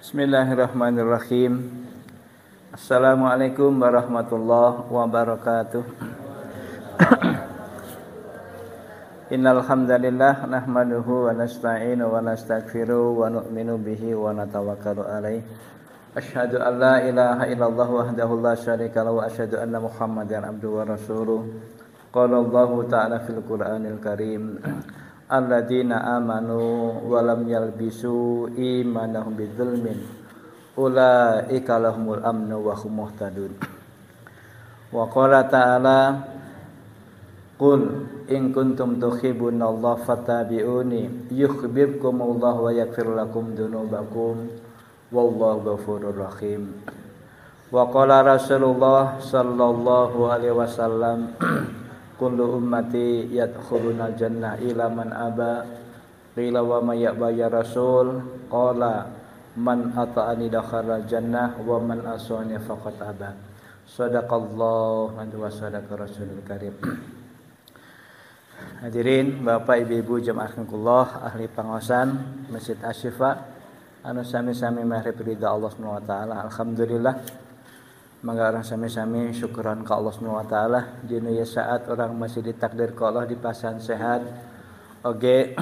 Bismillahirrahmanirrahim. Assalamualaikum warahmatullahi wabarakatuh. Innal hamdalillah nahmaduhu wa nasta'inu wa nastaghfiruh wa nu'minu bihi wa natawakkalu alaih. Asyhadu an la ilaha illallah wahdahu la syarika lahu wa asyhadu anna Muhammadan abduhu wa rasuluh. Qala Allahu ta'ala fil Qur'anil Karim. Alladzina amanu wa lam yalbisu imanahum bidzulmin ulaika lahumul amnu wa hum muhtadun. Wa qala ta'ala qul in kuntum tuhibbunallaha fattabi'uni yuhibbukumullahu wa yaghfir lakum dzunubakum wallahu ghafurur rahim. Wa qala Rasulullah sallallahu alaihi wasallam kullu ummati yadkhuluna jannah ila man aba qila wa may ya'ba ya rasul qala man ata'ani dakhala jannah wa man asani faqad aba. Shadaqallahu wa sadaqa rasulul karim. Hadirin Bapak Ibu jemaah rahimakumullah, ahli pangaosan Masjid Asy-Syifa anu sami-sami mahrib ridha Allah Subhanahu wa taala. Alhamdulillah mangga orang sami-sami syukuran ka Allah Subhanahu wa taala dina ieu saat orang masih ditakdir ka Allah dipasan sehat oge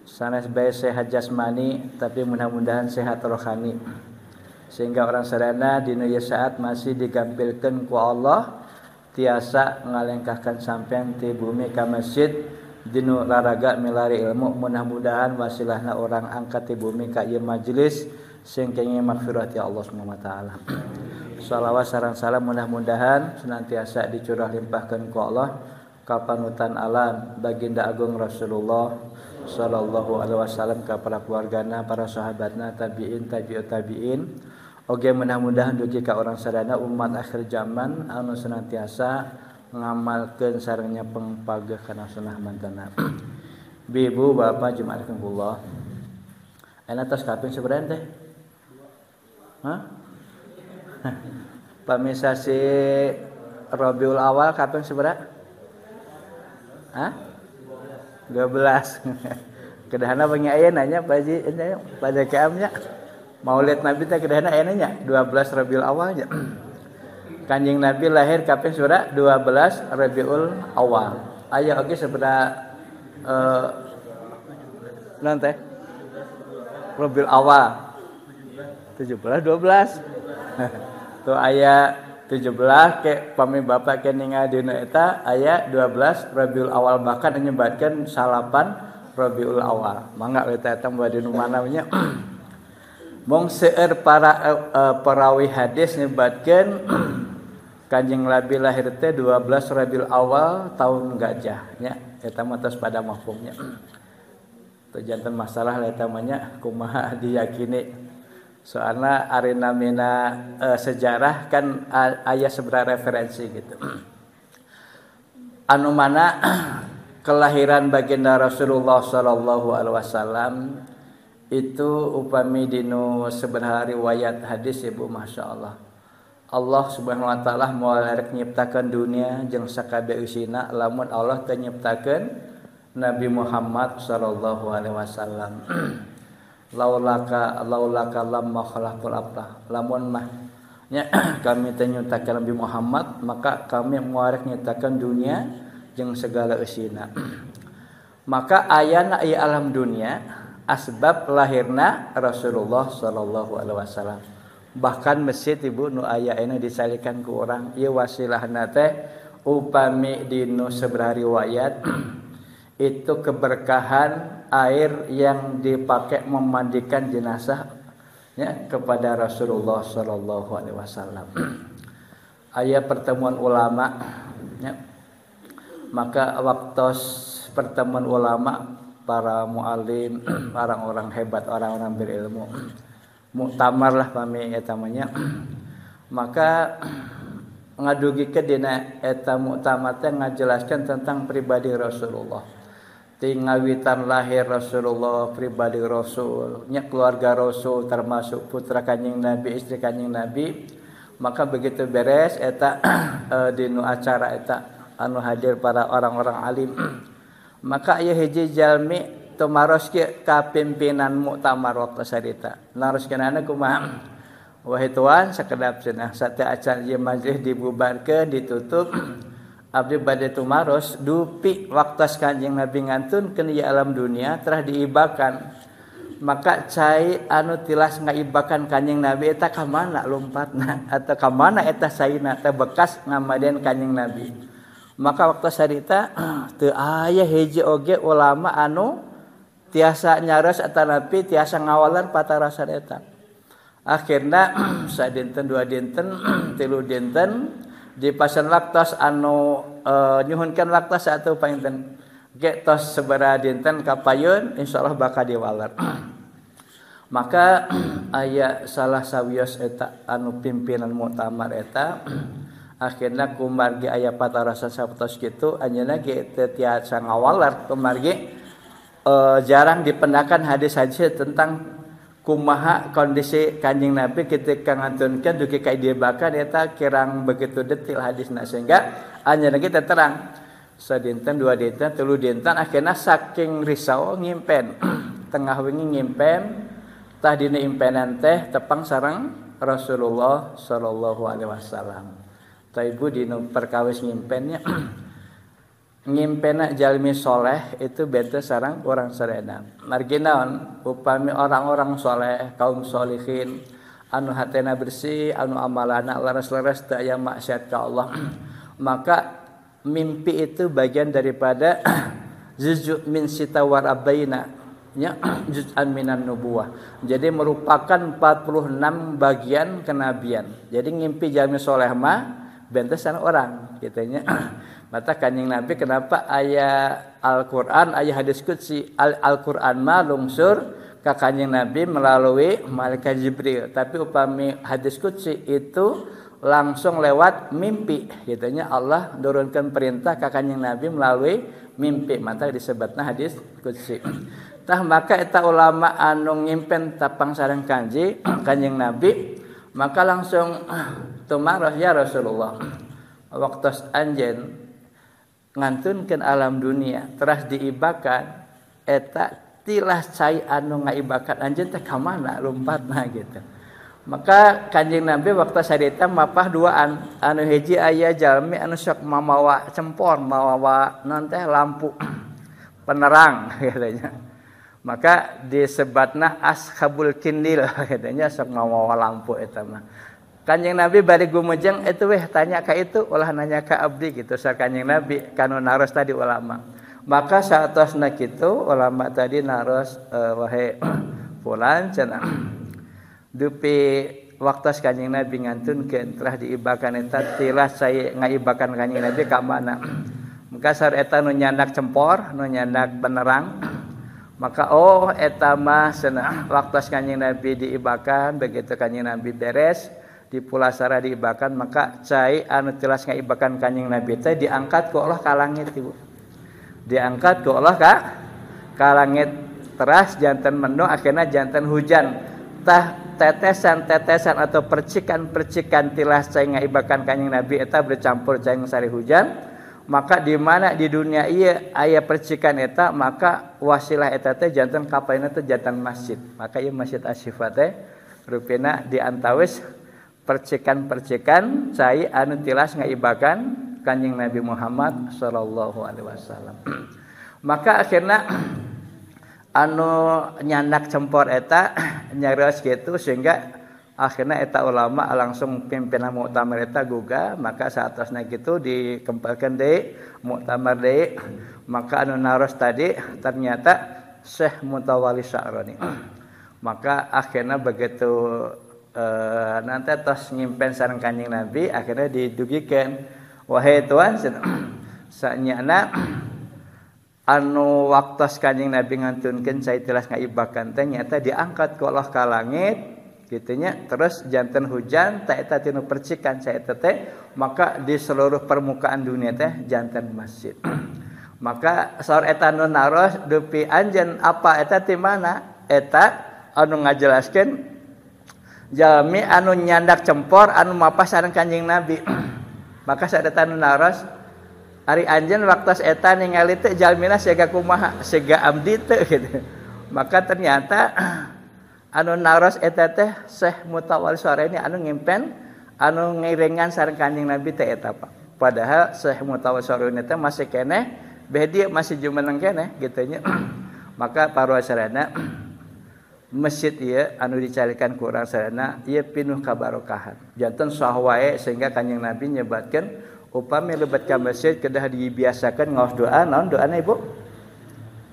sanes bae sehat jasmani tapi mudah-mudahan sehat rohani sehingga orang sadana dina ieu saat masih digampilkeun ku Allah tiasa ngalengkahkan sampean ti bumi ka masjid dina laraga milari ilmu mudah-mudahan wasilahna orang angkat ti bumi ka ieu majelis sing kenging magfirati Allah Subhanahu wa taala. Shalawat sareng salam mudah-mudahan senantiasa dicurah limpahkeun ku Allah ka panutan alam baginda agung Rasulullah sallallahu alaihi wasallam ka para keluargana, para sahabatna, tabi'in, tabi'ut tabi'in. Oge mudah-mudahan dugi ka orang sadana umat akhir zaman anu senantiasa ngamalkeun sareng nyepeng pageh kana sunnah mantena. Ibu bapak jemaah rahimakumullah. Ana tos kaping sabaraha teh? Hah? Pamisasi Rabiul Awal kapan seberapa? Hah? 12. Kedahana banyak aya nanya Pak Haji pada KM-nya. Maulid Nabi teh kedahana aya nanya 12 Rabiul Awal nya. Kanjing Nabi lahir kapan seberapa? 12 Rabiul Awal. Aya oge seberapa naon teh? Rabiul Awal. 17 12. Tuh aya 17 ke pami bapak ke ningal dina eta aya 12 Rabiul Awal bahkan nyebatkeun salapan Rabiul Awal. Mangga eta tembah dina mana nya. Mong seueur para perawi hadis nyebatkeun Kanjeng Nabi lahir teh 12 Rabiul Awal tahun gajah nya eta mah tos pada mafhumnya. Teu janten masalah eta mah nya kumaha diyakini. Soalnya arina mina sejarah kan aya seberapa referensi gitu. Anu mana kelahiran baginda Rasulullah sallallahu alaihi wasallam itu upami dinu seberapa riwayat hadis ibu masyaallah. Allah Subhanahu wa taala moal rek nyiptakeun dunia jeung sakabeh eusina lamun Allah teu nyiptakeun Nabi Muhammad sallallahu alaihi wasallam. laulaka lamma khalaqul abda lamun mah nya kami teh nyiptakeun Nabi Muhammad maka kami moal rek nyiptakeun dunia jeung segala eusina. Maka ayana ieu alam dunia asbab lahirna Rasulullah sallallahu alaihi wasallam. Bahkan masjid ibu nu aya ena disalikan ku urang ieu wasilahna teh upami dinu sabaraha riwayat itu keberkahan air yang dipakai memandikan jenazah ya, kepada Rasulullah sallallahu alaihi wasallam. Aya pertemuan ulama ya. Maka waktu pertemuan ulama para muallim, orang-orang hebat, orang-orang berilmu muktamar lah pami eta nya. Maka ngadugikeun dina eta muktamar teh ngajelaskeun tentang pribadi Rasulullah. Tingawitan lahir Rasulullah, pribadi Rasul, nya keluarga Rasul termasuk putra Kanjeng Nabi, istri Kanjeng Nabi. Maka begitu beres eta dinu acara eta anu hadir para orang-orang alim. Maka aya hiji jalmi tumaros ke pimpinan muktamar waktu sarita. Naroskeunana kumaha? Wahai Tuhan, sakedap cenah sate acara ieu majelis dibubarkeun, ditutup. Abdi bade tumaros dupi waktos Kanjeng Nabi ngantunkeun ieu alam dunia telah diibakan. Maka cai anu tilas ngaibakan Kanjeng Nabi eta ka mana lompatna atau ka mana eta saina teh bekas ngamaden Kanjeng Nabi. Maka waktu sarita teu aya hiji oge ulama anu tiasa nyaros atanapi tiasa ngawalan patarasan eta. Akhirna sadinten dua dinten tilu dinten dipasan waktos anu nyuhunkeun waktos atuh painten ge tos sabaraha dinten kapayun insyaallah bakal diwaler. Maka aya salah sawios eta anu pimpinan muktamar eta akhirna kumargi aya patarasan sapertos kitu anjeunna ge teu tiasa ngawaler kumargi jarang dipendakan hadis-hadis tentang kumaha kondisi Kanjeng Nabi ketika ngantunkeun dugi ka dibakan eta kirang begitu detil hadisna sehingga anjeunna ge teu terang. Sadinten dua dinten telu dinten akhirna saking risau ngimpen tengah wengi ngimpen tah dina impenan teh tepang sareng Rasulullah sallallahu alaihi wasallam. Taibu dina perkawis ngimpennya ngimpena jalmi soleh itu beda sareng orang sadaya. Margi naon upami orang-orang soleh kaum solihin anu hatena bersih anu amalana laras-laras teu aya maksiat ka Allah maka mimpi itu bagian daripada juz'un min sita warabaina nya juz'an minan nubuwah. Jadi merupakan 46 bagian kenabian. Jadi ngimpi jalmi soleh mah bentesan orang kitanya. Mata Kanjeng Nabi kenapa aya Al-Qur'an, aya hadis qudsi Al-Qur'an mah lungsur ka Kanjeng Nabi melalui malaikat Jibril. Tapi upami hadis qudsi itu langsung lewat mimpi kitanya Allah nurunkeun perintah ka Kanjeng Nabi melalui mimpi. Mata disebutna hadis qudsi. Tah maka eta ulama anu ngimpen tapang sareng Kanjeng Nabi maka langsung tumaros ya Rasulullah waktos anjeun ngantunkeun alam dunia teras diibakan eta tilas cai anu ngaibakan anjeun teh ka mana lompatna gitu. Maka Kanjeng Nabi waktu sarita mapah duaan anu hiji aya jalmi anu sok mamawa cempor mawa naon teh lampu penerang katanya. Maka disebutna ashabul kindil katanya sok mawa lampu eta mah. Kanjeng Nabi bari gumujeng itu weh tanya ka itu ulah nanya ka abdi gitu sa Kanjeng Nabi kanu naros tadi ulama. Maka saatosna kitu ulama tadi naros wahai fulan cenah. Dupi waktos Kanjeng Nabi ngantunkeun telah diibakan eta tilas saya ngaibakan Kanjeng Nabi ka mana. Maka sar eta nu nyandak cempor, nu nyandak penerang. Maka eta mah cenah waktos Kanjeng Nabi diibakan begitu Kanjeng Nabi beres di pulasara diibakan maka cai anu tilas ngaibakan Kanjeng Nabi teh diangkat ku Allah ka langit ibu. Diangkat ku Allah ka langit teras janten mendung akhirnya janten hujan. Tah tetesan-tetesan atau percikan-percikan tilas cai ngaibakan Kanjeng Nabi eta bercampur cai sari hujan. Maka di mana di dunia ieu aya percikan eta maka wasilah eta teh janten kapaina teh janten masjid. Maka ieu Masjid Asy-Syifa teh rupina diantawis percikan-percikan cai anu tilas ngaibakan Kanjeng Nabi Muhammad sallallahu alaihi wasallam. Maka akhirna anu nyandak cempor eta nyarios kitu sehingga akhirna eta ulama langsung pimpinan muktamar eta guga maka saatosna kitu dikempelkeun deui muktamar deui maka anu naros tadi ternyata Syekh Mutawalli Sya'rani. Maka akhirnya begitu nanti tos nyimpen sareng Kanjeng Nabi akhirnya didugikeun wahai Tuhan sanyana anu waktos Kanjeng Nabi ngantunkeun saya tilas ngaibakan teh nyata diangkat ku Allah ka langit gitunya terus janten hujan teh eta tinu percikan saya teh maka di seluruh permukaan dunia teh janten masjid. Maka saur eta nu naros dupi anjeun apa eta ti mana eta anu ngajelaskeun jalmi anu nyandak cempor anu mapas sareng Kanjeng Nabi. Maka saat anu naros Ari anjeun waktos eta ningali teh jalmina siaga kumaha siaga abdi teh gitu. Maka ternyata anu naros eta teh Syekh Mutawalli Sharaini anu ngimpen anu ngiringan sareng Kanjeng Nabi teh eta Pak. Padahal Syekh Mutawalli Sharaini teh masih keneh beh dia masih jumeneng keneh gitu nya. Maka parua sarana masjid ieu anu dicarikan ku urang sarana ieu pinuh kabarokahan. Janten sah wae sehingga Kanjeng Nabi nyebatkeun upami lebat ka masjid kedah dibiasakan ngaos doa. Naon doana Ibu?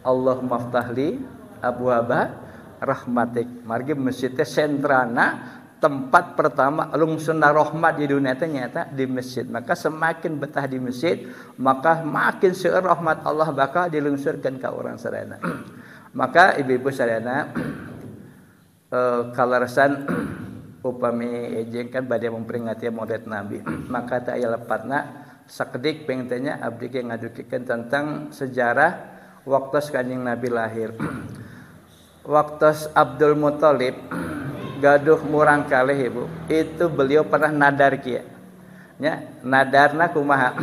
Allahumma ftahli abwaaba rahmatik. Margi masjid teh sentrana tempat pertama lungsuna rahmat di dunia teh nyata di masjid. Maka semakin betah di masjid, maka makin seueur rahmat Allah bakal dilungsurkeun ka urang sadayana. Maka ibu-ibu sadayana kalaresan upami ejeng kan bade memperingati Maulid Nabi, maka teu aya lepatna sakedik pengen tanya abdi ge ngadukikeun tentang sejarah waktos Kanjeng Nabi lahir. Waktos Abdul Muthalib gaduh murang kalih Ibu, itu beliau pernah nadar kieu. Nya, nadarna kumaha?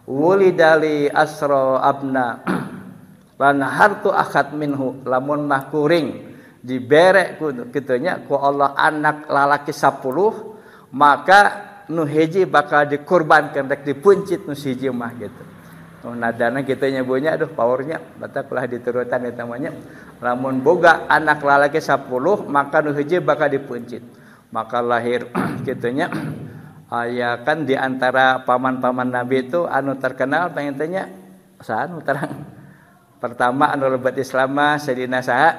Wulidali asra abna lan hartu akad minhu lamun mah kuring dibere kitu nya ku Allah anak lalaki 10, maka nu hiji bakal dikurbankeun rek dipuncit nu hiji mah gitu. Nadana kitu nya bunya aduh powernya batak ulah diturutan eta mah nya. Lamun boga anak lalaki 10, maka nu hiji bakal dipuncit. Maka lahir kitu nya aya kan di antara paman-paman Nabi itu anu terkenal pengen tanya saha anu terang. Pertama anu lebat Islam mah Sayyidina saha?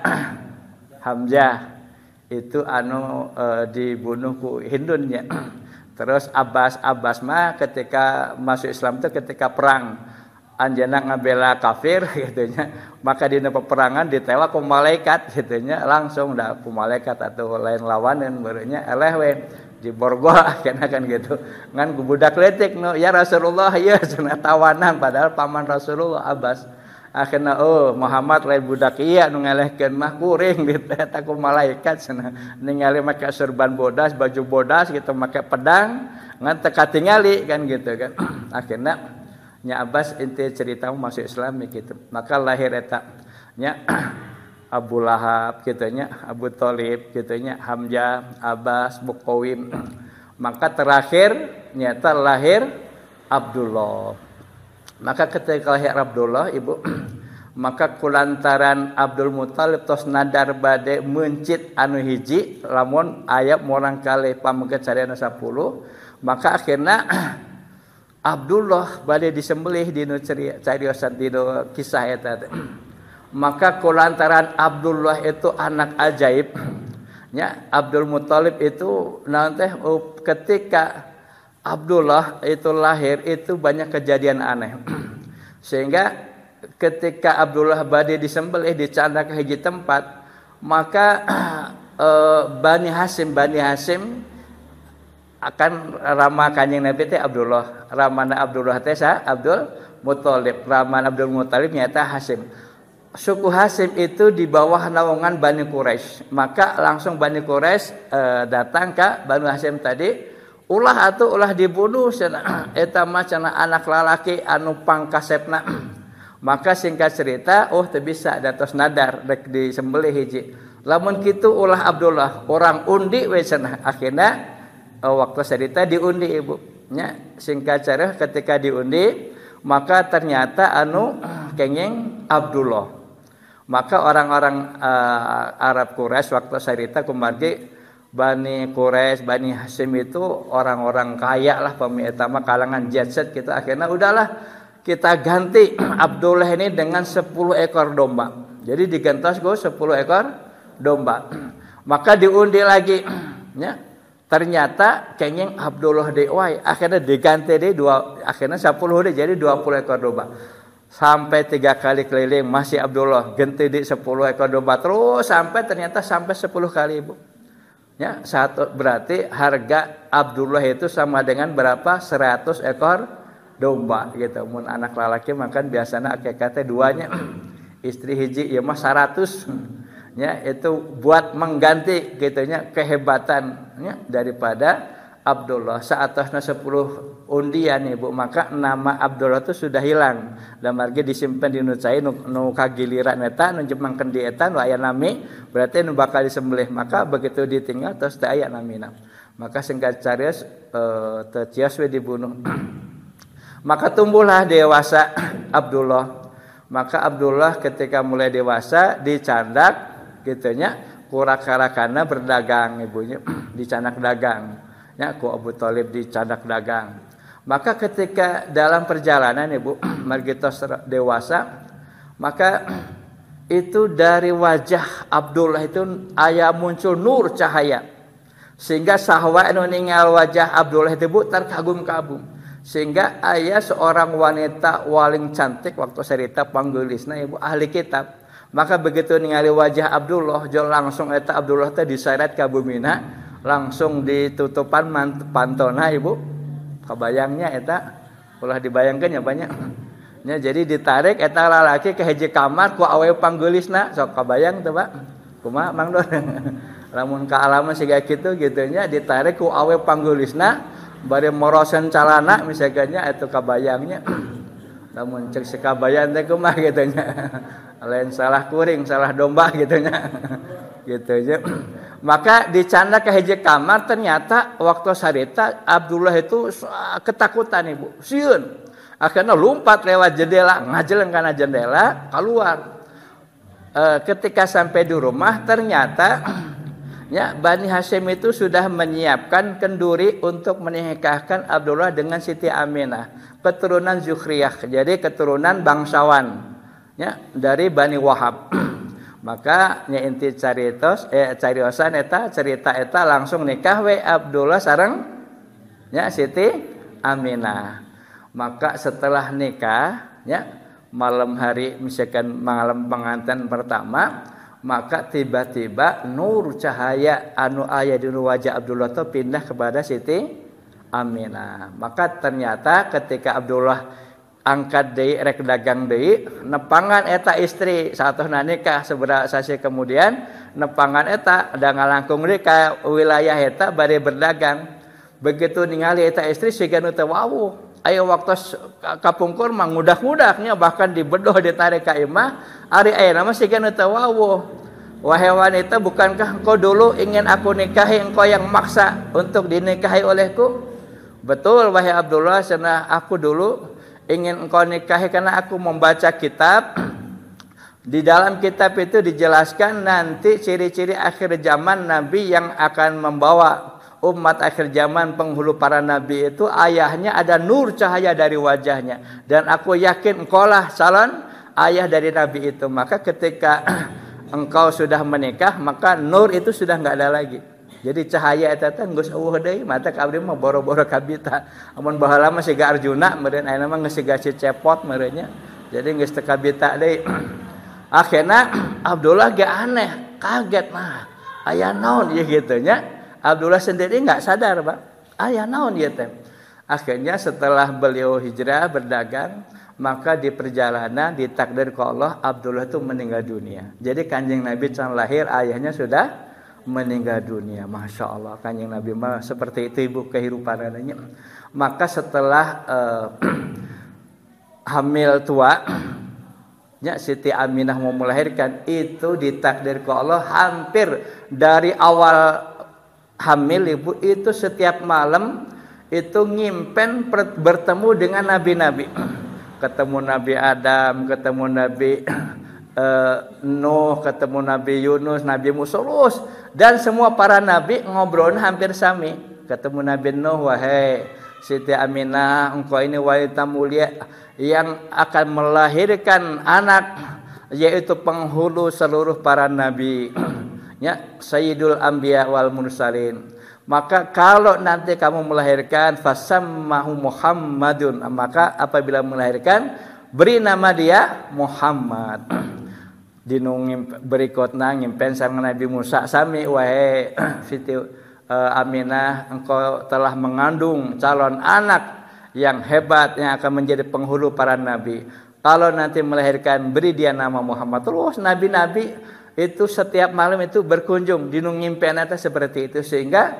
Hamzah itu anu dibunuh ku Hindunnya. Terus Abbas mah ketika masuk Islam itu ketika perang anjeunna ngabela kafir gitu nya, maka dina peperangan ditewak ku malaikat gitu nya, langsung da ku malaikat atau lain lawanan beureun nya eleh we diborgol akhirna kan gitu. Ngan ku budak leutik nu ya Rasulullah ya cenah tawanan padahal paman Rasulullah Abbas. Akhirna Muhammad lain budak ieu nu ngelehkeun mah kuring eta ku malaikat cenah ningali make serban bodas, baju bodas gitu, make pedang ngan teu katingali kan gitu kan. Akhirna nya Abbas inti cerita masuk Islam gitu. Maka lahir eta nya Abu Lahab gitu nya, Abu Thalib gitu nya, Hamzah, Abbas, Muqawim. Maka terakhir nyata lahir Abdullah. Maka ketika lahir Abdullah Ibu, maka kulantaran Abdul Muthalib tos nadar bade mencit anu hiji lamun aya morang kalih pamengget carana 10, maka akhirna Abdullah bade disembelih dinu cariosan dinu kisah eta. Maka kulantaran Abdullah itu anak ajaib nya, Abdul Muthalib itu nanti ketika Abdullah itu lahir itu banyak kejadian aneh. Sehingga ketika Abdullah bade disembelih dicanda ke hiji tempat, maka Bani Hasyim akan rama Kanjeng Nabi teh Abdullah, ramana Abdullah teh sa Abdul Muthalib, raman Abdul Muthalib nyata Hasyim. Suku Hasyim itu di bawah naungan Bani Quraisy. Maka langsung Bani Quraisy datang ke Bani Hasyim tadi, ulah dibunuh cenah eta mah cenah anak lalaki anu pangkasepna. Maka singkat cerita teu bisa datos nadar rek disembelih hiji. Lamun kitu ulah Abdullah orang undi we cenah. Akhirna waktu cerita diundi Ibu nya, singkat cerita ketika diundi maka ternyata anu kenging Abdullah. Maka orang-orang Arab Quraisy waktu cerita kumargi Bani Quraisy, Bani Hasyim itu orang-orang kaya lah pemirsa mah kalangan jet set gitu. Akhirnya udahlah kita ganti Abdullah ini dengan 10 ekor domba. Jadi digantos go 10 ekor domba. Maka diundi lagi ya. Ternyata kenging Abdullah deui wae. Akhirnya diganti deui akhirnya 10 deui jadi 20 ekor domba. Sampai 3 kali keliling masih Abdullah ganti di 10 ekor domba terus sampai ternyata sampai 10 kali Ibu. Ya, satu berarti harga Abdullah itu sama dengan berapa? 100 ekor domba gitu. Mun anak lalaki makan biasanya akikatnya duanya. Istri hiji ieu mah 100. Ya, itu buat mengganti gitunya kehebatannya daripada Abdullah saatasna 10 undian Ibu, maka nama Abdullah itu sudah hilang. Dan margi disimpan di nu cai nu kagiliran eta nu jemangkeun di eta nu aya nami berarti nu bakal disembelih. Maka begitu ditinggal terus teu aya namina. Maka singkat carios teu cios we dibunuh. Maka tumbuhlah dewasa Abdullah. Maka Abdullah ketika mulai dewasa dicandak kitu nya ku rakan-rakanna berdagang ibunya dicandak dagang. Ya, ku Abu Thalib dicandak dagang. Maka ketika dalam perjalanan Ibu margitos dewasa, maka itu dari wajah Abdullah itu aya muncul nur cahaya. Sehingga sahwa anu ningal wajah Abdullah itu Bu terkagum-kagum. Sehingga aya seorang wanita waling cantik waktu cerita panggeulisna Ibu ahli kitab. Maka begitu ningali wajah Abdullah, jo langsung eta Abdullah teh diseret ka bumina. Langsung ditutupan pantona Ibu, kabayangnya eta ulah dibayangkeun nya banyak nya. Jadi ditarik eta lalaki ke hiji kamar ku awewe panggeulisna, sok kabayang teu Pak kumaha Mang Don lamun ka alam siga kitu nya ditarik ku awewe panggeulisna bari morosen calana misalkan nya eta kabayangnya lamun cek sekabayan teh kumaha kitu nya lain salah kuring salah domba kitu nya gitu aja. Maka dicandak ke hiji kamar, ternyata waktu sarita Abdullah itu ketakutan Ibu, sieun. Akhirnya lompat lewat jendela, ngajeleng kana jendela keluar. Ketika sampai di rumah ternyata ya Bani Hashim itu sudah menyiapkan kenduri untuk menikahkan Abdullah dengan Siti Aminah, keturunan Zukhriyah. Jadi keturunan bangsawan ya dari Bani Wahab. Maka nya inti cariosan eta cerita eta langsung nikah we Abdullah sareng nya Siti Aminah. Maka setelah nikah ya malam hari misalkan malam pengantin pertama, maka tiba-tiba nur cahaya anu aya di wajah Abdullah itu pindah kepada Siti Aminah. Maka ternyata ketika Abdullah angkat deui rek dagang deui nepangan eta istri satosna nikah sabaraha sasi kemudian nepangan eta da ngalangkung deui ka wilayah eta bade berdagang. Begitu ningali eta istri siga nu teu wawuh aya waktu kapungkur mah ngudak-ngudaknya bahkan dibedoh ditarik ka imah ari ayeuna mah siga nu teu wawuh. Wahai wanita, bukankah engkau dulu ingin aku nikahi, engkau yang maksa untuk dinikahi olehku? Betul wahai Abdullah, karena aku dulu ingin engkau nikahi karena aku membaca kitab. Di dalam kitab itu dijelaskan nanti ciri-ciri akhir zaman Nabi yang akan membawa umat akhir zaman penghulu para Nabi itu ayahnya ada nur cahaya dari wajahnya. Dan aku yakin engkaulah calon ayah dari Nabi itu. Maka ketika engkau sudah menikah maka nur itu sudah enggak ada lagi. Jadi cahaya eta teh geus eueuh deui mata ka abdi mah boro-boro kabita. Amun baheula mah siga Arjuna meureun ayeuna mah geus siga Cepot meureun nya. Jadi geus teu kabita deui. Akhirna Abdullah ge aneh, kaget mah. Aya naon ieu kitu nya? Abdullah sendiri enggak sadar, Pak. Aya naon ieu teh? Akhirnya setelah beliau hijrah berdagang, maka di perjalanan ditakdir ke Allah Abdullah itu meninggal dunia. Jadi Kanjeng Nabi can lahir ayahnya sudah meninggal dunia. Masya Allah, Kanjeng Nabi mah seperti itu Ibu kehidupannya. Maka setelah hamil tua, ya Siti Aminah mau melahirkan, itu ditakdir ke Allah hampir dari awal hamil Ibu itu setiap malam itu ngimpen bertemu dengan nabi-nabi. Ketemu Nabi Adam, ketemu Nabi Nuh, ketemu Nabi Yunus, Nabi Musa, dan semua para nabi ngobrol hampir sami. Ketemu Nabi Nuh, wahai Siti Aminah, engkau ini wanita mulia yang akan melahirkan anak, yaitu penghulu seluruh para nabi, ya Sayyidul Anbiya wal Mursalin. Maka kalau nanti kamu melahirkan fasammahu Muhammadun, maka apabila melahirkan beri nama dia Muhammad. Dinung berikutna ngimpen sang Nabi Musa sami, wahai Siti Aminah, engkau telah mengandung calon anak yang hebat yang akan menjadi penghulu para nabi. Kalau nanti melahirkan beri dia nama Muhammad. Terus nabi-nabi itu setiap malam itu berkunjung dinung ngimpen eta seperti itu, sehingga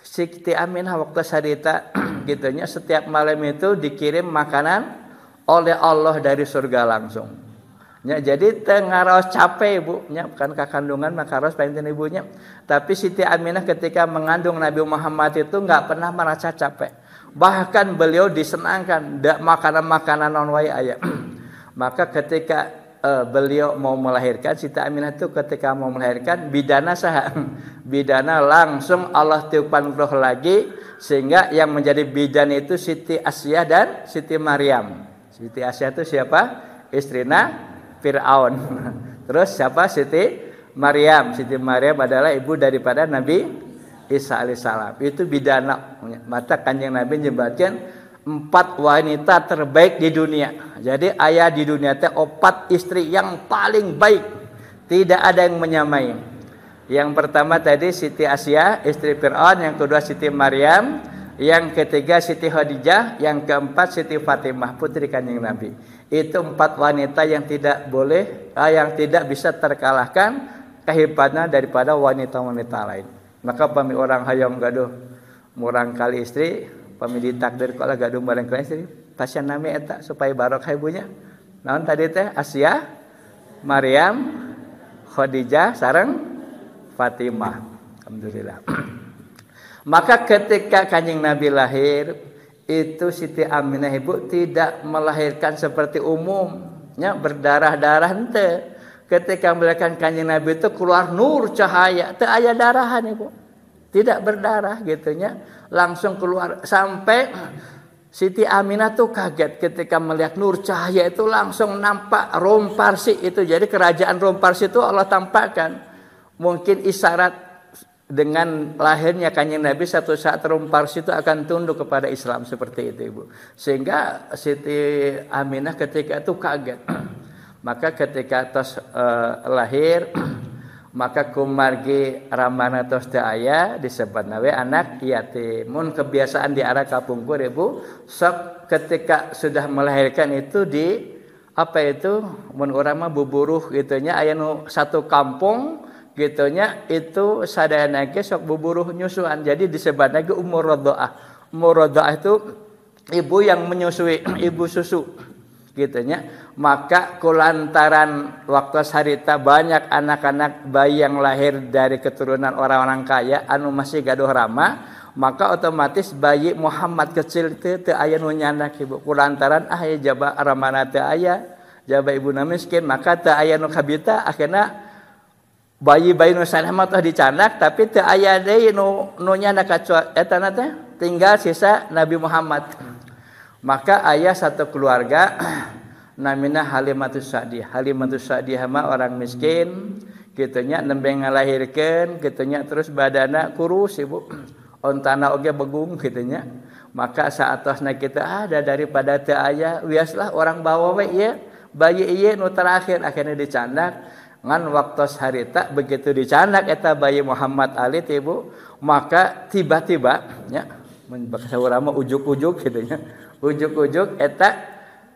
Siti Aminah waktu sarita gitunya setiap malam itu dikirim makanan oleh Allah dari surga langsung. Ya, jadi tengaros capek ibu, ya, kan kakandungan makaros pengen ibunya. Tapi Siti Aminah ketika mengandung Nabi Muhammad itu nggak pernah merasa capek. Bahkan beliau disenangkan makanan-makanan non wai ayah. Maka ketika beliau mau melahirkan, Siti Aminah itu ketika mau melahirkan bidana bidana langsung Allah tiupan roh lagi sehingga yang menjadi bidan itu Siti Asyah dan Siti Maryam. Siti Asyah itu siapa? Istrina Fir'aun. Terus siapa? Siti Maryam. Siti Maryam adalah ibu daripada Nabi Isa alaihissalam. Itu bidana. Mata Kanjeng Nabi menyebutkan 4 wanita terbaik di dunia. Jadi ayah di dunia teh 4 istri yang paling baik. Tidak ada yang menyamai. Yang pertama tadi Siti Asyah, istri Fir'aun. Yang kedua Siti Maryam. Yang ketiga Siti Khadijah. Yang keempat Siti Fatimah, putri Kanjeng Nabi. Itu 4 wanita yang tidak boleh, yang tidak bisa terkalahkan kehebatannya daripada wanita-wanita lain. Maka pami orang hayang gaduh murang kali istri, pami ditakdir kalau gaduh bareng kali istri, pasien nami eta supaya barokah ibunya. Naon tadi teh? Asyah, Maryam, Khadijah sareng Fatimah. Alhamdulillah. Maka ketika Kanjeng Nabi lahir, itu Siti Aminah ibu tidak melahirkan seperti umumnya berdarah-darah ente. Ketika melahirkan Kanjeng Nabi itu keluar nur cahaya, teu aya darahan ibu. Tidak berdarah gitunya, langsung keluar sampai Siti Aminah tuh kaget ketika melihat nur cahaya itu langsung nampak Rom Parsi itu. Jadi kerajaan Rom Parsi itu Allah tampakkan. Mungkin isyarat dengan lahirnya Kanjeng Nabi satu saat Rom Parsi itu akan tunduk kepada Islam seperti itu ibu. Sehingga Siti Aminah ketika itu kaget. Maka ketika tos lahir maka kumargi ramana tos teu aya disebut nawe anak yatim. Mun kebiasaan di arah kapungkur ibu, sok ketika sudah melahirkan itu di apa itu mun urang mah buburuh gitunya aya nu satu kampung gitunya itu sadayana ge sok buburuh nyusuan. Jadi disebut lagi umur radhaah. Umur radhaah itu ibu yang menyusui, ibu susu gitunya. Maka kulantaran waktu sarita banyak anak-anak bayi yang lahir dari keturunan orang-orang kaya anu masih gaduh rama, maka otomatis bayi Muhammad kecil teu aya nu nyandak ibu. Kulantaran jaba ramana teu aya, jaba ibuna miskin, maka teu aya nu kabita akhirna bayi-bayi nu saneh mah teh dicanak tapi teu aya deui nu nyandak eta teh tinggal sisa Nabi Muhammad. Maka aya satu keluarga namina Halimatus Sa'diyah. Halimatus Sa'diyah mah orang miskin gitunya nembe ngalahirkeun gitunya terus badana kurus ibu. Ontana oge begung gitunya. Maka saatosna kita ada daripada teu aya wiaslah orang bawa we ieu bayi ieu nu terakhir akhirnya dicandak. Ngan waktos harita begitu dicanak eta bayi Muhammad Ali ibu, maka tiba-tiba nya mun bahasa urang mah ujuk-ujuk gitu nya. Ujuk-ujuk eta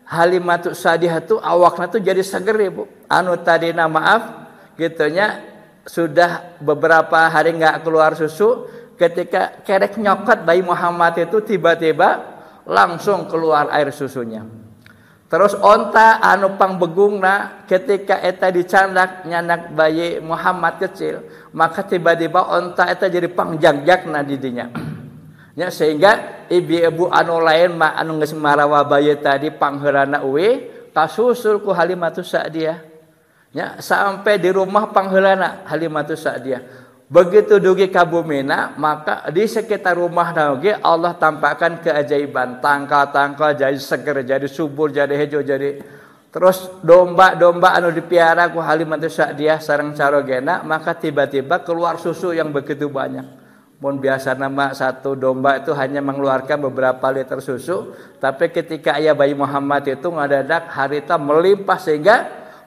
Halimatus Sa'diyah tu awakna tu jadi seger ibu. Anu tadina maaf gitu nya sudah beberapa hari enggak keluar susu, ketika kerek nyokot bayi Muhammad itu tiba-tiba langsung keluar air susunya. Terus onta anu pangbegungna ketika eta dicandak nyandak bayi Muhammad kecil, maka tiba-tiba onta eta jadi pangjag-jagna di dinya. Ya sehingga ibu-ibu anu lain mah anu geus marawa bayi tadi pangheulana uwe kasusul ku Halimatus Sa'diyah. Ya sampai di rumah pangheulana Halimatus Sa'diyah. Begitu dugi ka bumina maka di sekitar rumah oge Allah tampakkan keajaiban, tangkal-tangkal jadi seger, jadi subur, jadi hijau, jadi terus domba-domba anu dipiara ku Halimatus Sa'diyah sareng carogena, maka tiba-tiba keluar susu yang begitu banyak. Mun biasa nama satu domba itu hanya mengeluarkan beberapa liter susu, tapi ketika ayah bayi Muhammad itu ngadadak harita melimpah sehingga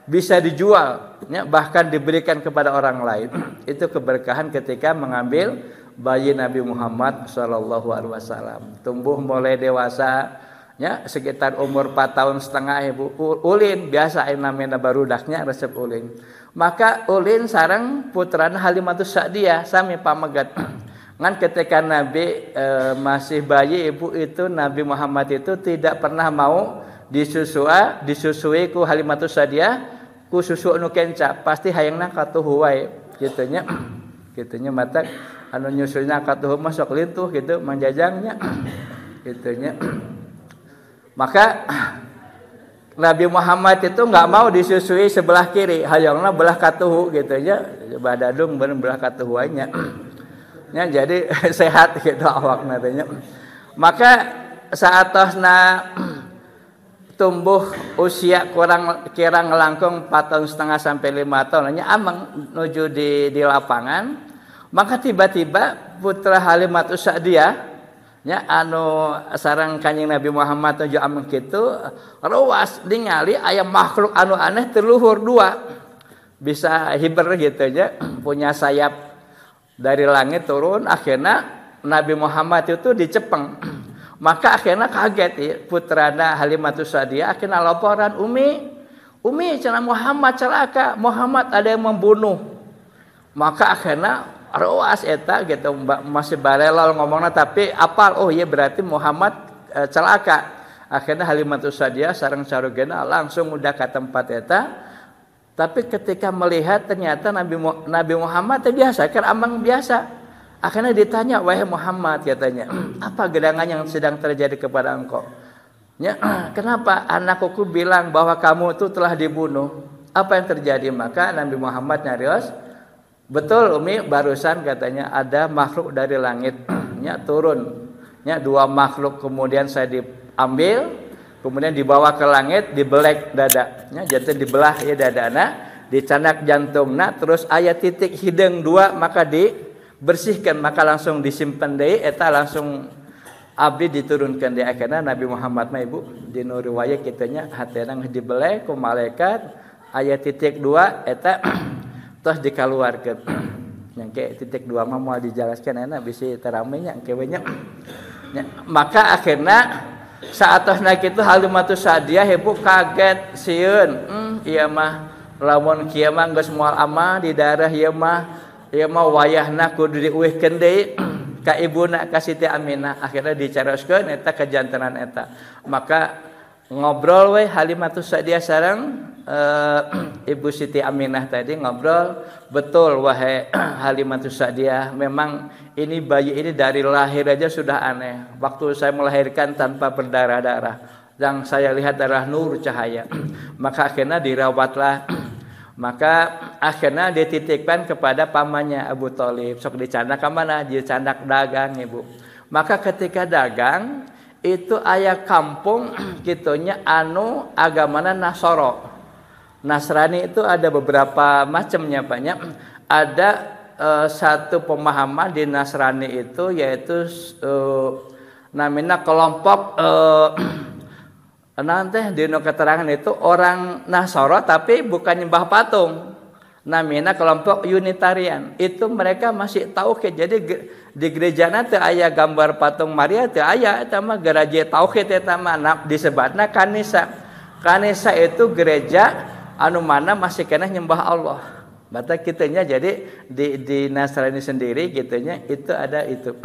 bisa dijual, ya, bahkan diberikan kepada orang lain. Itu keberkahan ketika mengambil bayi Nabi Muhammad SAW. Tumbuh mulai dewasa, ya, sekitar umur 4 tahun setengah ibu. Ulin biasa namanya barudaknya resep ulin. Maka ulin sareng putrana Halimatus Sa'diyah sami pamegat. Kan ketika Nabi masih bayi, ibu itu Nabi Muhammad itu tidak pernah mau disusui ku Halimatus Sa'diyah ku susu anu kenca, pasti hayangna katuhu wae kitunya. Kitunya mata anu nyusuina katuhu masuk lintuh gitu manjajangnya kitunya. Maka Nabi Muhammad itu enggak mau disusui sebelah kiri, hayangna belah katuhu gitunya, badadung belah katuhu nya. Ya, jadi sehat gitu awakna teh nya. Maka saatosna tumbuh usia kirang langkung 4,5 tahun sampai 5 tahun nya amang nuju di lapangan, maka tiba-tiba putra Halimatus Sa'diyah nya anu sareng Kanjeng Nabi Muhammad nuju amang kitu ruas ningali aya makhluk anu aneh terluhur dua, bisa hiber gitu nya, punya sayap dari langit turun. Akhirnya Nabi Muhammad itu dicepeng. Maka akhirnya kaget ya, putrana Halimatus Sa'diyah akhirnya laporan, Umi cenah Muhammad celaka, Muhammad ada yang membunuh. Maka akhirnya ruas eta gitu, masih barelol ngomongna tapi apal, oh iya berarti Muhammad celaka. Akhirnya Halimatus Sa'diyah sareng sarugena langsung udah ke tempat eta. Tapi ketika melihat ternyata Nabi Muhammad biasa, kan amang biasa. Akhirnya ditanya, wahai Muhammad katanya, apa gedangan yang sedang terjadi kepada engkau? Ya, kenapa anakku bilang bahwa kamu itu telah dibunuh? Apa yang terjadi? Maka Nabi Muhammad nyarios, betul Umi, barusan katanya ada makhluk dari langit, ya turun, ya dua makhluk kemudian saya diambil, kemudian dibawa ke langit, dibelek dadanya, jadi dibelah ya dadana, dicanak jantungna, terus aya titik hidung dua, maka dibersihkan, maka langsung disimpan deui eta langsung abdi diturunkan di akhirnya Nabi Muhammad mah ibu di nu riwayat kitu nya hatena dibelek ku malaikat aya titik dua eta terus dikaluarkeun. Yang ke titik dua mah moal dijelaskeun enak bisi terame nya engke we nya. Maka akhirnya saatosna kitu Halimatus Sa'diyah ibu kaget sieun, ieu mah lamun kieu mah geus moal ama di daerah ieu mah wayahna kudu diuihkeun deui ka ibuna ka Siti Aminah. Akhirnya dicaroskeun eta kejantenan eta. Maka ngobrol we Halimatus Sa'diyah sareng Ibu Siti Aminah tadi ngobrol, betul wahai Halimatus Sa'diyah, memang ini bayi ini dari lahir aja sudah aneh. Waktu saya melahirkan tanpa berdarah-darah, yang saya lihat adalah nur cahaya. Maka akhirnya dirawatlah. Maka akhirnya dititipkan kepada pamannya Abu Thalib. Sok dicandak ke mana? Dicandak dagang ibu. Maka ketika dagang itu aya kampung kitunya anu agamana Nasoro. Nasrani itu ada beberapa macamnya banyak. Ada satu pemahaman di Nasrani itu yaitu namanya kelompok nanti di keterangan itu orang Nasoro tapi bukan nyembah patung. Namanya kelompok Unitarian. Itu mereka masih tauhid. Jadi di gereja nanti aya gambar patung Maria teu aya eta mah gereja tauhid eta mah disebutna kanisa. Kanisa itu gereja anu mana masih kena nyembah Allah. Bata kitanya jadi di Nasrani sendiri gitunya itu ada itu.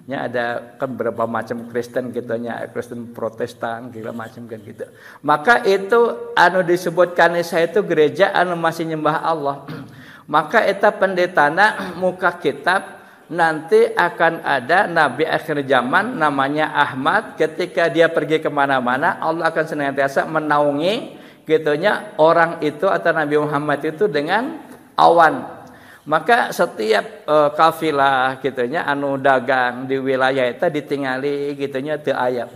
Nya ada kan berapa macam Kristen gitunya, Kristen Protestan segala macam kan gitu. Maka itu anu disebut kanisa itu gereja anu masih nyembah Allah. Maka eta pendetana muka kitab nanti akan ada nabi akhir zaman namanya Ahmad. Ketika dia pergi kemana-mana Allah akan senantiasa menaungi gitunya orang itu atau Nabi Muhammad itu dengan awan. Maka setiap kafilah gitunya anu dagang di wilayah eta ditingali gitunya teu aya.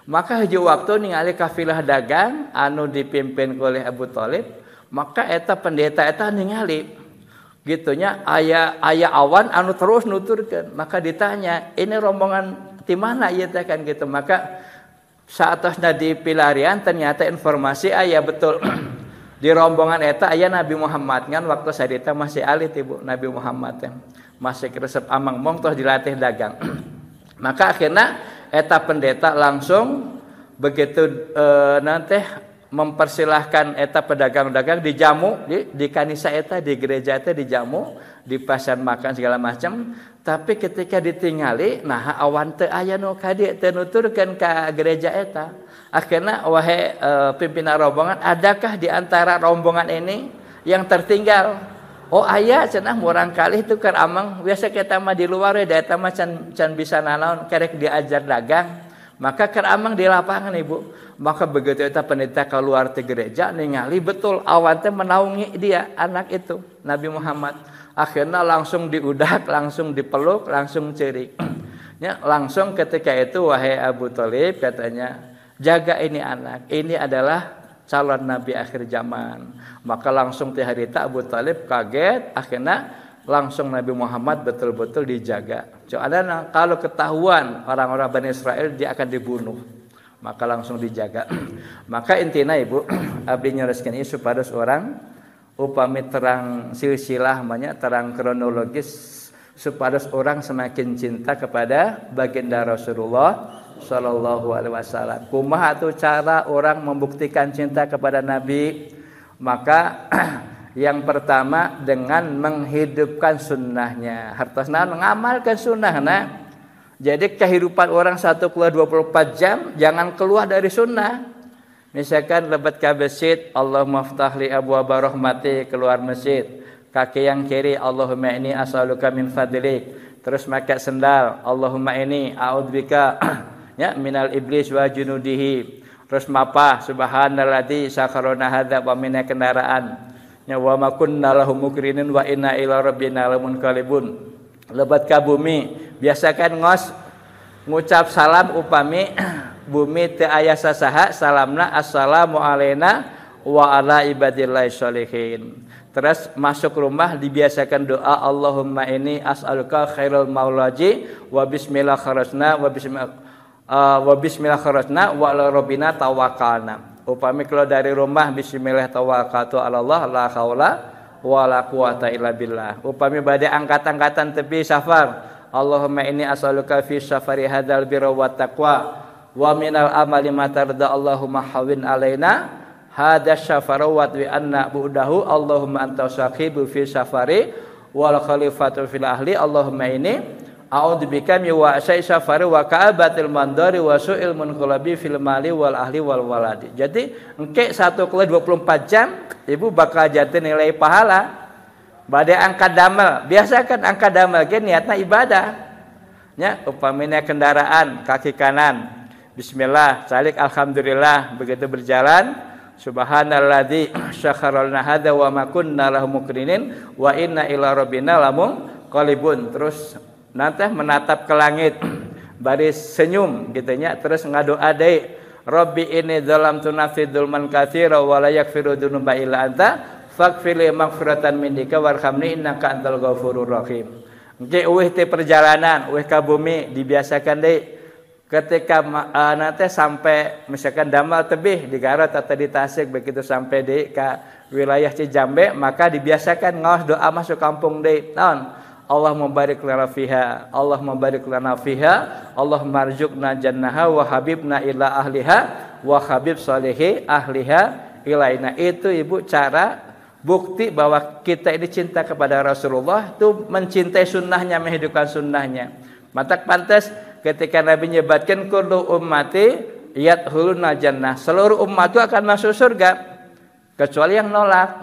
Maka hiji waktu ningali kafilah dagang anu dipimpin oleh Abu Thalib, maka eta pendeta eta ningali gitunya aya awan anu terus nuturkeun. Maka ditanya, "Ini rombongan di mana ieu teh kan?" gitu. Maka saatosna di pilarian ternyata informasi aya betul. Di rombongan eta aya Nabi Muhammad kan waktu sadita masih alit ibu Nabi Muhammad yang masih resep amang mong toh dilatih dagang. Maka akhirnya eta pendeta langsung begitu nanti mempersilahkan eta pedagang-dagang dijamu di kanisa eta, di gereja eta dijamu, dipasan makan segala macam. Tapi ketika ditingali, nah awan teu aya nu kadieu teu nuturkeun ka gereja eta. Akhirna wahai pimpinan rombongan, adakah di antara rombongan ini yang tertinggal? Oh aya cenah murang kali itu keur amang biasa kita mah di luar ya eta mah can bisa nanaon kerek diajar dagang. Maka keur amang di lapangan Ibu. Maka begitu eta pendeta keluar ti gereja ningali betul awan teh menaungi dia anak itu Nabi Muhammad. Akhirnya langsung diudak, langsung dipeluk, langsung ciri. Ya, langsung ketika itu wahai Abu Thalib katanya, jaga ini anak. Ini adalah calon nabi akhir zaman. Maka langsung ti harita Abu Thalib kaget, akhirnya langsung Nabi Muhammad betul-betul dijaga. Soalnya kalau ketahuan orang-orang Bani Israel dia akan dibunuh. Maka langsung dijaga. Maka intinya Ibu, abdi nyereskeun ieu supados orang upami terang silsilah banyak terang kronologis supados orang semakin cinta kepada baginda Rasulullah sallallahu alaihi wasallam. Kumaha atuh cara orang membuktikan cinta kepada Nabi? Maka yang pertama dengan menghidupkan sunnahnya. Hartosna mengamalkan sunnahna. Jadi kehidupan orang 1 keluar 24 jam jangan keluar dari sunnah. Misalkan lebat ke masjid, Allahumma ftah li abwaaba rahmati, keluar masjid. Kaki yang kiri, Allahumma inni as'aluka min fadlik. Terus pakai sendal, Allahumma inni a'udzubika ya minal iblis wa junudihi. Terus mapa subhanalladzi sakharana hadza wa minna kendaraan. Ya wa ma kunna lahu mukrinin wa inna ila rabbina lamunqalibun. Lebat ka bumi, biasakan ngucap salam upami bumi teu aya sasaha, salamna assalamu alaina wa ala ibadillahi sholihin. Terus masuk rumah dibiasakan doa Allahumma inni as'aluka khairul maulaji wa bismillah kharajna wa bismillah kharajna wa ala rabbina tawakkalna. Upami keluar dari rumah bismillah tawakkaltu ala Allah la haula wala quwata illa billah. Upami bade angkat-angkatan tepi safar, Allahumma inni as'aluka fi safari hadzal birra wat taqwa wa minal amali ma tarda Allahumma hawin alaina hadza safara wa anna budahu Allahumma anta sahibu fi safari wal khalifatu fil ahli Allahumma inni a'udzubika min wa'sai safari wa ka'abatil mandari wa su'il munqalabi fil mali wal ahli wal waladi. Jadi engke 1 kali 24 jam Ibu bakal jatuh nilai pahala. Bade angkat damel, biasakan angkat damel ge niatna ibadah. Nya upamina kendaraan kaki kanan. Bismillah, salik alhamdulillah, begitu berjalan subhanalladzi syakharalna hadza wa ma kunna lahu mukrinin wa inna ila rabbina lamunqalibun. Terus nanti menatap ke langit baris senyum gitu nya, terus ngadoa deui Rabbi inni dzalamtu nafsi dzulman katsira wa la yaghfiru dzunuba illa anta faghfir li maghfiratan minka warhamni innaka antal ghafurur rahim. Engke eueuh teh perjalanan eueuh ka bumi dibiasakan deui ketika nanti sampai misalkan damal tebih di Garut atau di Tasik begitu sampai di ka wilayah Cijambe maka dibiasakan ngaos doa masuk kampung deui naon Allah mubarik lana fiha, Allah mubarik lana fiha, Allah marzuqna jannaha wa habibna ila ahliha wa habib salihi ahliha ilaina. Itu Ibu cara bukti bahwa kita ini cinta kepada Rasulullah itu mencintai sunnahnya, menghidupkan sunnahnya. Maka pantas ketika Nabi nyebatkan kullu ummati yadkhuluna jannah, seluruh umat itu akan masuk surga kecuali yang nolak.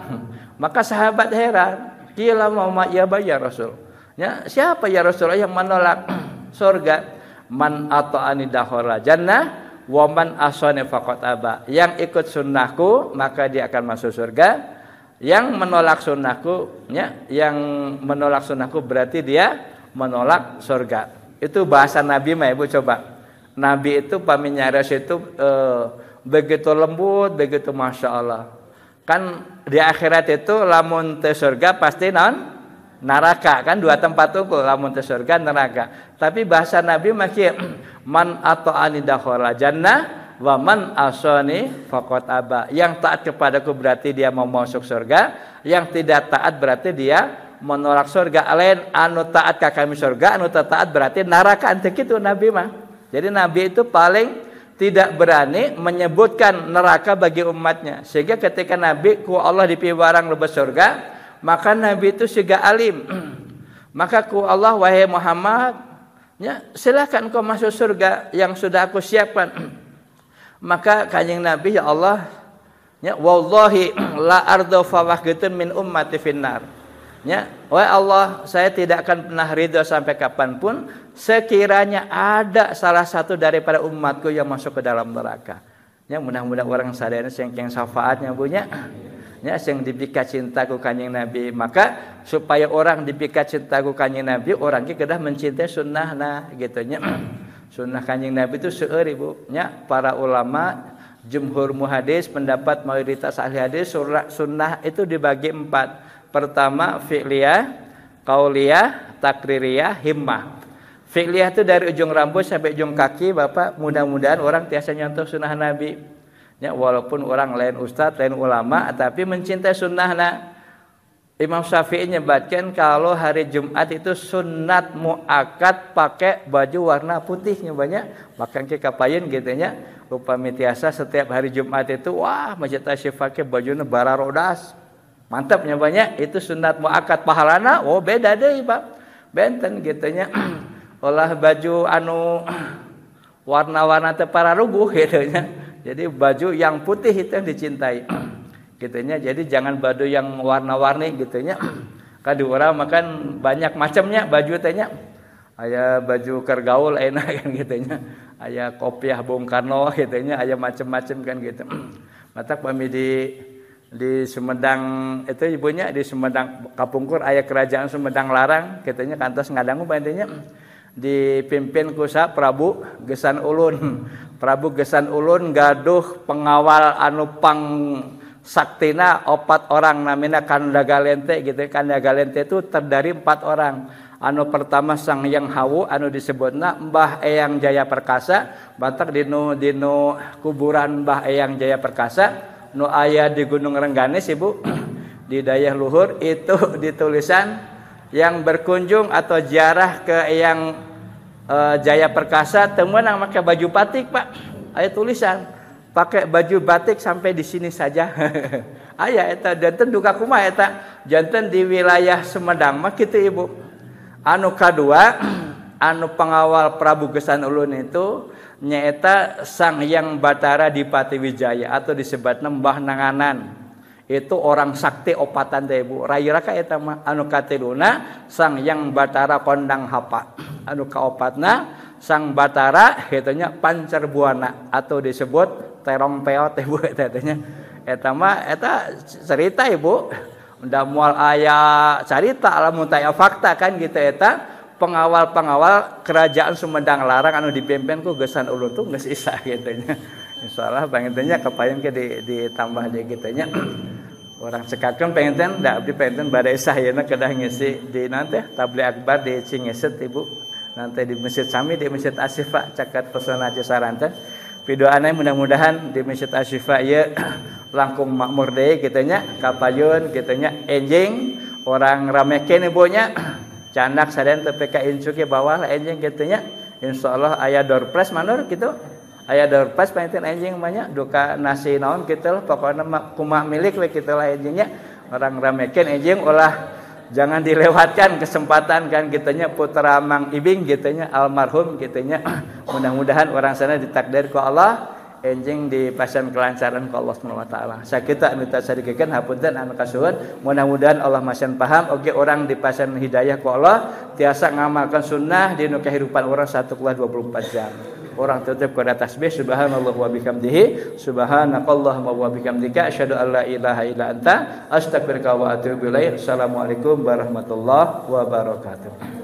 Maka sahabat heran, kila mau ya bayar Rasul. Ya, siapa ya Rasulullah yang menolak surga? Man ata'ani dakhala jannah wa man asani faqad aba. Yang ikut sunnahku maka dia akan masuk surga. Yang menolak sunnahku, ya, yang menolak sunnahku berarti dia menolak surga. Itu bahasa Nabi mah Ibu coba. Nabi itu paminyares itu begitu lembut, begitu masya Allah. Kan di akhirat itu lamun teu surga pasti naon? Neraka kan dua tempat tuh lamun teu surga neraka. Tapi bahasa Nabi masih man ata'ani dakhala jannah wa man asani faqad aba. Yang taat kepadaku berarti dia mau masuk surga, yang tidak taat berarti dia menolak surga. Lain anu taat ka kami surga, anu taat berarti neraka. Ante kitu Nabi mah. Jadi Nabi itu paling tidak berani menyebutkan neraka bagi umatnya. Sehingga ketika Nabi ku Allah dipiwarang lebes surga, maka Nabi itu juga alim. Maka ku Allah, wahai Muhammad, ya, silakan kau masuk surga yang sudah aku siapkan. Maka kanjeng Nabi, ya Allah, ya, wallahi la ardo fawahgetun min ummati finnar. Ya, wahai Allah, saya tidak akan pernah ridho sampai kapanpun sekiranya ada salah satu daripada umatku yang masuk ke dalam neraka. Ya, mudah-mudahan orang sadar yang syafaatnya punya. Ya, yang dipikat cinta ku kanjeng Nabi. Maka supaya orang dipikat cinta ku kanjeng Nabi, orang kita kedah mencintai sunnah nah gitu nya. Sunnah kanjeng Nabi itu seueur ibu. Ya, para ulama jumhur muhadis pendapat mayoritas ahli hadis sunnah itu dibagi 4. Pertama fi'liyah, qauliyah, takririyah, himmah. Fi'liyah itu dari ujung rambut sampai ujung kaki, Bapak. Mudah-mudahan orang tiasa nyontoh sunnah Nabi. Ya, walaupun orang lain ustadz, lain ulama, tapi mencintai sunnahna. Imam Syafi'i nyebatkan kalau hari Jumat itu sunat muakkad pakai baju warna putihnya banyak. Bahkan ke kapayeun gitu nya. Upami tiasa setiap hari Jumat itu wah Masjid Asy-Syifa ke bajunya bara rodas. Mantapnya banyak itu sunat muakkad pahalana. Oh beda deh Pak. Benten gitu nya. Olah baju anu warna-warna teu pararuguh gitu nya. Jadi baju yang putih itu yang dicintai. Gitunya. Jadi jangan baju yang warna-warni gitunya. Kadu urang makan banyak macamnya baju teh nya. Aya baju kergaul enak kan gitunya. Aya kopiah Bung Karno gitunya, aya macam-macam kan gitu. Matak pami di Sumedang itu ibunya di Sumedang Kapungkur aya kerajaan Sumedang Larang gitunya kantos ngadangu bantunya. Dipimpin ku Prabu Gesan Ulun. Prabu Gesan Ulun gaduh pengawal anu pang saktina 4 orang namina Kandagalente gitu. Kandagalente itu terdiri 4 orang. Anu pertama Sang Hyang Hawu anu disebutna Mbah Eyang Jaya Perkasa. Batak dinu kuburan Mbah Eyang Jaya Perkasa nu aya di Gunung Rengganis Ibu. Di dayah luhur itu ditulisan yang berkunjung atau ziarah ke Eyang Jaya Perkasa temenang pakai baju batik Pak. Aya tulisan pakai baju batik sampai di sini saja. Aya eta janten duka kumaha eta janten di wilayah Sumedang mah kitu Ibu. Anu kadua anu pengawal Prabu Gesan Ulun itu nyaeta Sang Hyang Batara Dipati Wijaya atau disebutna Mbah Nanganan. Itu orang sakti opatan teh Ibu. Rairaka eta mah anu katiluna Sang Hyang Batara Kondang Hapa. Anu kaopatna Sang Batara kitunya Pancerbuana atau disebut Terong Peot Ibu eta nya. Eta mah eta cerita Ibu. Da moal aya carita lamun teh fakta kan gitu eta pengawal-pengawal kerajaan Sumedang Larang anu dipimpin ku Gesan Ulun tuh geus isa gitu nya. Insyaallah pangintennya kepayeun ke ditambah deui kitu nya. Orang cekakeun penginten da abdi penginten bade sayeuna kedah ngisi di nanti tabligh akbar di Cingeset Ibu. Nanti di Masjid Sami di Masjid Asy-Syifa caket pesona Cisaranten. Pidoana mudah-mudahan di Masjid Asy-Syifa ieu langkung makmur deui kitu nya, kapayun kitu nya enjing orang ramekeun ibunya. Candak saden teu peka incu ke bawah enjing kitu nya. Insyaallah aya door prize manur kitu. Aya door prize panten enjing banyak duka nasi naon kitu lah pokona kumaha milik we kitu lah enjingnya. Orang ramekeun enjing ulah jangan dilewatkan kesempatan kan gitunya putra Mang Ibing gitunya almarhum gitunya. Mudah-mudahan orang sana ditakdir ku Allah enjing dipasang kelancaran ku Allah Subhanahu wa taala. Sakita anu tasarikeun hapunten anu kasuhun. Mudah-mudahan Allah masih paham oge orang dipasang hidayah ku Allah tiasa ngamalkan sunnah di kehidupan orang 1 kelas 24 jam. Orang tetap kepada tasbih subhanallah wa bihamdihi subhanakallahumma wa bihamdika asyhadu an la ilaha illa anta astaghfiruka wa atubu ilaik. Assalamualaikum warahmatullahi wabarakatuh.